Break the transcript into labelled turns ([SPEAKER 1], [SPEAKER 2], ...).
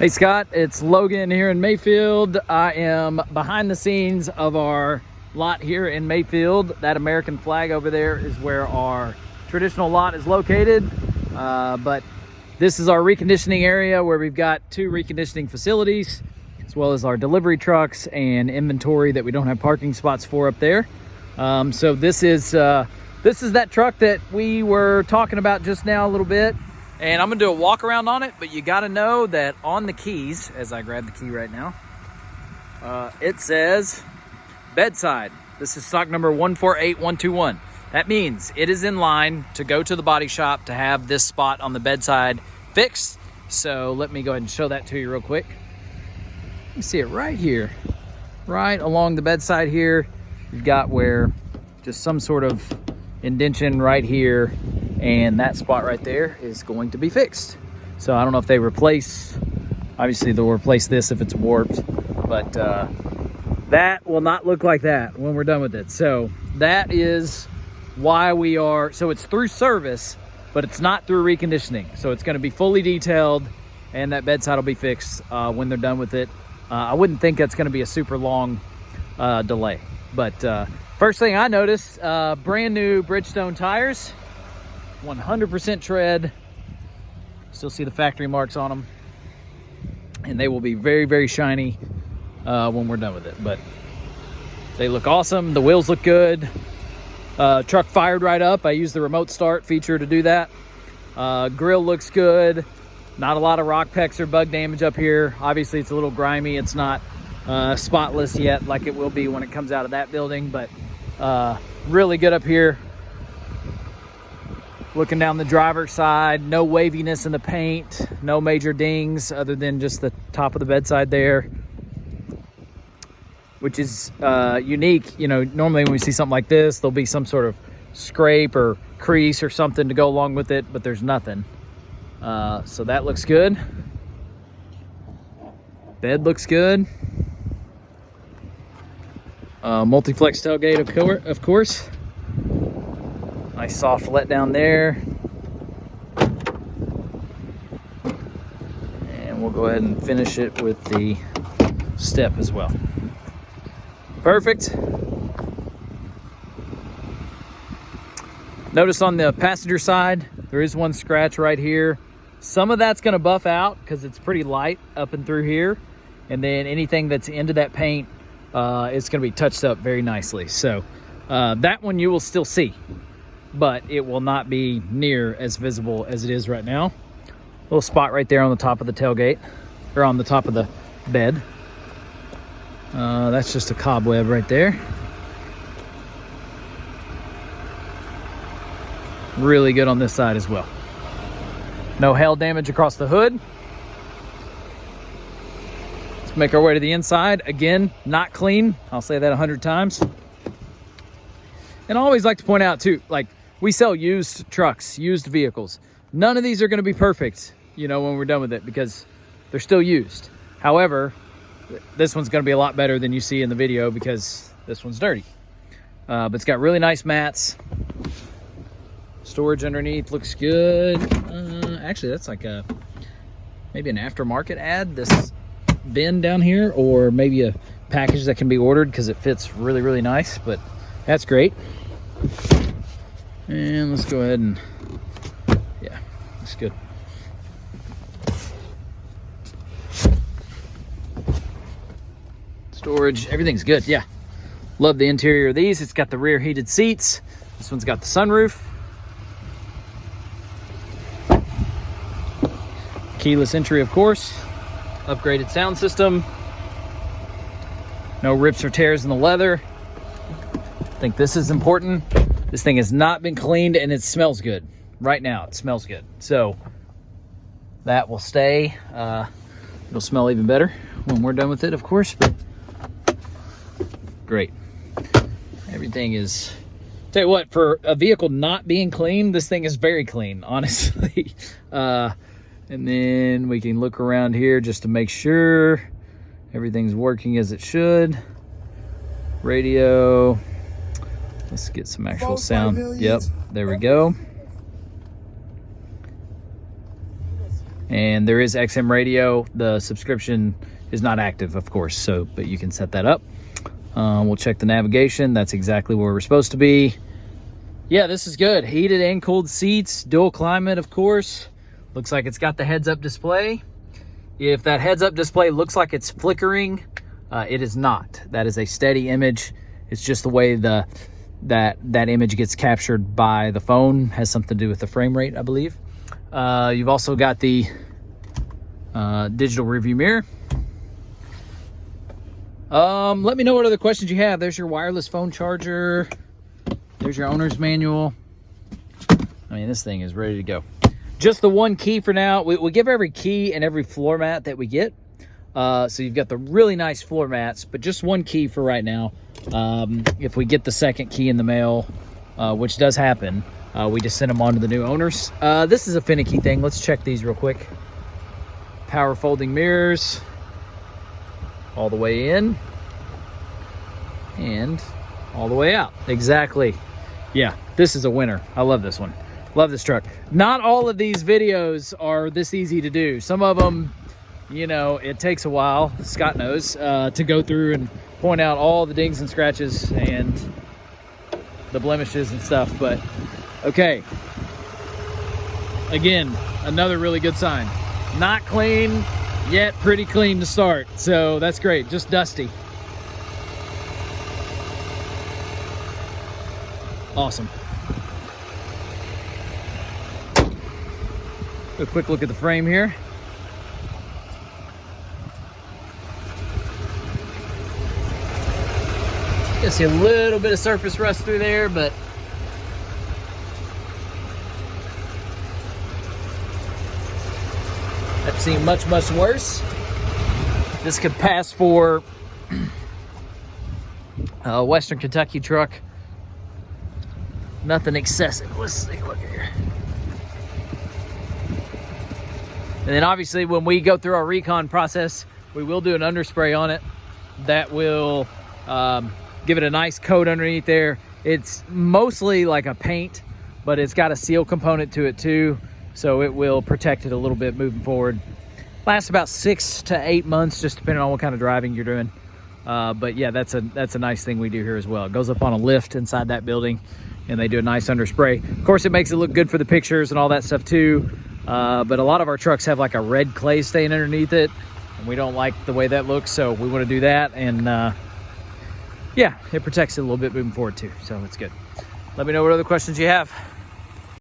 [SPEAKER 1] Hey Scott, it's Logan here in Mayfield. I am behind the scenes of our lot here in Mayfield. That American flag over there is where our traditional lot is located. But this is our reconditioning area where we've got 2 reconditioning facilities, as well as our delivery trucks and inventory that we don't have parking spots for up there. So this is that truck that we were talking about just now a little bit. And I'm gonna do a walk around on it, but you gotta know that on the keys, as I grab the key right now, it says bedside. This is stock number 148121. That means it is in line to go to the body shop to have this spot on the bedside fixed. So let me go ahead and show that to you real quick. You see it right here, right along the bedside here. You've got where just some sort of indentation right here, and that spot right there is going to be fixed. So I don't know if they replace, obviously they'll replace this if it's warped, but that will not look like that when we're done with it. So that is why we are, so it's through service, but it's not through reconditioning. So it's gonna be fully detailed, and that bedside will be fixed when they're done with it. I wouldn't think that's gonna be a super long delay. But first thing I noticed, brand new Bridgestone tires, 100% tread. Still see the factory marks on them, and they will be very, very shiny when we're done with it. But they look awesome. The wheels look good. Truck fired right up. I used the remote start feature to do that. Grill looks good. Not a lot of rock pecks or bug damage up here. Obviously it's a little grimy. It's not spotless yet like it will be when it comes out of that building, but really good up here. Looking down the driver's side, no waviness in the paint, no major dings other than just the top of the bedside there, which is unique. You know, normally when we see something like this, there'll be some sort of scrape or crease or something to go along with it, but there's nothing. So that looks good. Bed looks good. Multi-flex tailgate, of course. Nice soft letdown there. And we'll go ahead and finish it with the step as well. Perfect. Notice on the passenger side, there is one scratch right here. Some of that's gonna buff out because it's pretty light up and through here. And then anything that's into that paint, it's gonna be touched up very nicely. So that one you will still see, but it will not be near as visible as it is right now. Little spot right there on the top of the tailgate, or on the top of the bed. That's just a cobweb right there. Really good on this side as well. No hail damage across the hood. Let's make our way to the inside. Again, not clean. I'll say that 100 times. And I always like to point out too, like, we sell used trucks, used vehicles. None of these are gonna be perfect, you know, when we're done with it, because they're still used. However, this one's gonna be a lot better than you see in the video because this one's dirty. But it's got really nice mats. Storage underneath looks good. Actually, that's like maybe an aftermarket ad, this bin down here, or maybe a package that can be ordered because it fits really, really nice, but that's great. And let's go ahead and, yeah, looks good. Storage, everything's good, yeah. Love the interior of these. It's got the rear heated seats. This one's got the sunroof. Keyless entry, of course. Upgraded sound system. No rips or tears in the leather. I think this is important. This thing has not been cleaned and it smells good. Right now, it smells good. So that will stay. It'll smell even better when we're done with it, of course, but great. Everything is, tell you what, for a vehicle not being clean, this thing is very clean, honestly. And then we can look around here just to make sure everything's working as it should. Radio. Let's get some actual sound. Yep, there we go. And there is XM radio. The subscription is not active, of course, so but you can set that up. We'll check the navigation. That's exactly where we're supposed to be. Yeah, this is good. Heated and cooled seats, dual climate, of course. Looks like it's got the heads-up display. If that heads-up display looks like it's flickering, it is not. That is a steady image. It's just the way that image gets captured by the phone. Has something to do with the frame rate, I believe. You've also got the digital rearview mirror. Let me know what other questions you have. There's your wireless phone charger. There's your owner's manual. I mean, this thing is ready to go. Just the one key for now. We give every key and every floor mat that we get. So you've got the really nice floor mats, but just one key for right now. If we get the second key in the mail, which does happen, we just send them on to the new owners. This is a finicky thing. Let's check these real quick. Power folding mirrors all the way in and all the way out. Exactly. Yeah, this is a winner. I love this one. Love this truck. Not all of these videos are this easy to do. Some of them, you know, it takes a while, Scott knows, to go through and point out all the dings and scratches and the blemishes and stuff. But okay, again, another really good sign. Not clean, yet pretty clean to start. So that's great, just dusty. Awesome. A quick look at the frame here. You see a little bit of surface rust through there, but I've seen much, much worse. This could pass for a Western Kentucky truck. Nothing excessive. Let's take a look here. And then obviously when we go through our recon process, we will do an underspray on it. That will give it a nice coat underneath there. It's mostly like a paint, but it's got a seal component to it too. So it will protect it a little bit moving forward. Lasts about 6 to 8 months, just depending on what kind of driving you're doing. But yeah, that's a nice thing we do here as well. It goes up on a lift inside that building and they do a nice underspray. Of course, it makes it look good for the pictures and all that stuff too. But a lot of our trucks have like a red clay stain underneath it, and we don't like the way that looks, so we want to do that. And yeah, it protects it a little bit moving forward too, so it's good. Let me know what other questions you have.